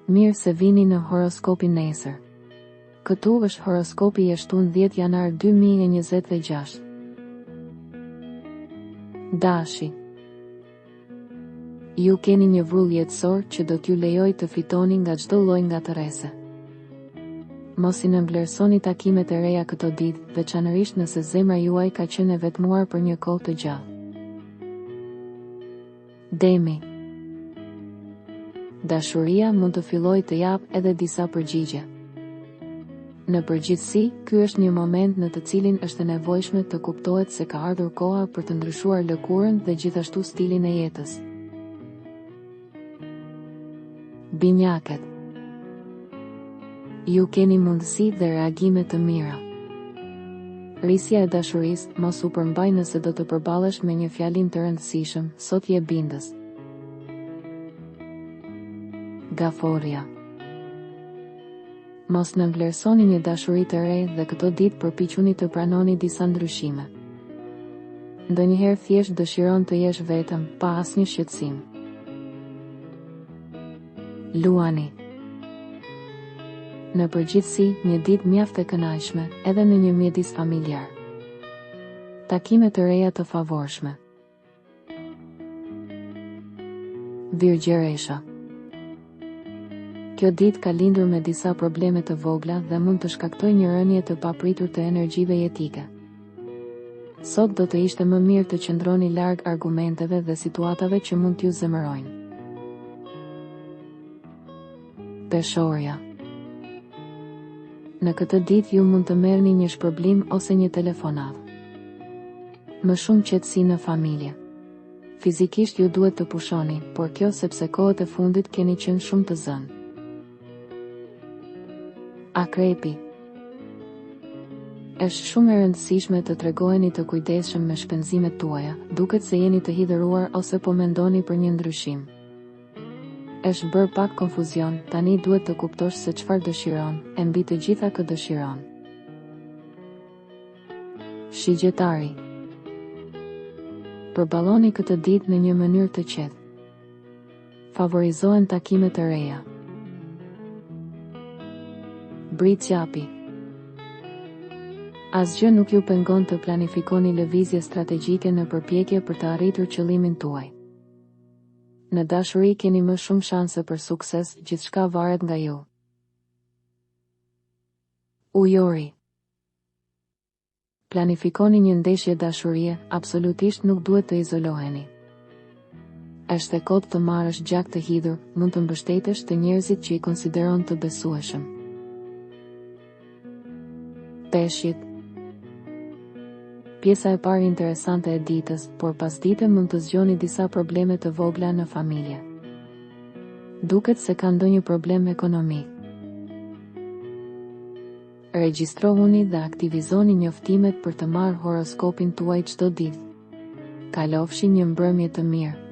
Mirë se vini në horoskopin nesër. Këtu është horoskopi i shtun 10 janar 2026. Dashi. Ju keni një vull jetësor që do t'ju lejoj të fitoni nga çdo lloj ngatërese. Mos i nënvlerësoni takimet e reja këto ditë, veçanërisht nëse zemra juaj ka qenë e vetmuar për një kohë të gjallë. Demi. Dashuria mund të fillojë të japë edhe disa përgjigje. Në përgjithësi, ky është një moment në të cilin është e nevojshme të kuptohet se ka ardhur koha për të ndryshuar lëkurën dhe gjithashtu stilin e jetës. Binjakët. Ju keni mundësi dhe reagime të mira. Rrisja e dashurisë, mos u përmbaj nëse do të përballesh me një fjalim të rëndësishëm, sot je bindës. Gaforja. Mos nënvlerësoni një dashuri të re dhe këto ditë përpiquni të pranoni disa ndryshime. Ndonjëherë thjesht dëshiron të jesh vetëm, pa asnjë shqetësim. Luani. Në përgjithësi, një ditë mjaft e kënaqshme, edhe në një mjedis familjar. Takime të reja të favorshme. Virgjëresha. Kjo ditë ka lindur me disa probleme të vogla dhe mund të shkaktojë një rënje të papritur të energjive jetike. Sot do të ishte më mirë të qëndroni larg argumenteve dhe situatave që mund t'ju zemërojnë. Peshorja. Në këtë ditë ju mund të merrni një shpërblim ose një telefonat. Më shumë qetësi në familje. Fizikisht ju duhet të pushoni, por kjo sepse kohët e fundit keni qenë shumë të zënë. Akrepi. Është shumë e rëndësishme të tregoheni të kujdesshëm me shpenzimet tuaja, duket se jeni të hidhëruar ose po mendoni për një ndryshim. Është bërë pak konfuzion, tani duhet të kuptosh se çfarë dëshiron, e mbi të gjitha kë dëshiron. Shigjetari. Përballoni këtë ditë në një mënyrë të qetë. Favorizohen takime të reja. Britsjapi. Asgjë nuk ju pengon të planifikoni lëvizje strategjike në përpjekje për të arritur qëllimin tuaj. Në dashuri keni më shumë shanse për sukses, gjithçka varet nga ju. Ujori. Planifikoni një ndeshje dashurie, absolutisht nuk duhet të izoloheni. Është e kohë të marrësh gjak të hidhur, mund të mbështetesh të njerëzit që i konsideron të besueshëm. Peshqit. Pjesa e parë interesante e ditës, por pasdite mund të zgjoni disa probleme të vogla në familje. Duket se ka ndonjë problem ekonomik. Regjistrohuni dhe aktivizoni njoftimet për të marrë horoskopin tuaj çdo ditë. Kalofshi një mbrëmje të mirë.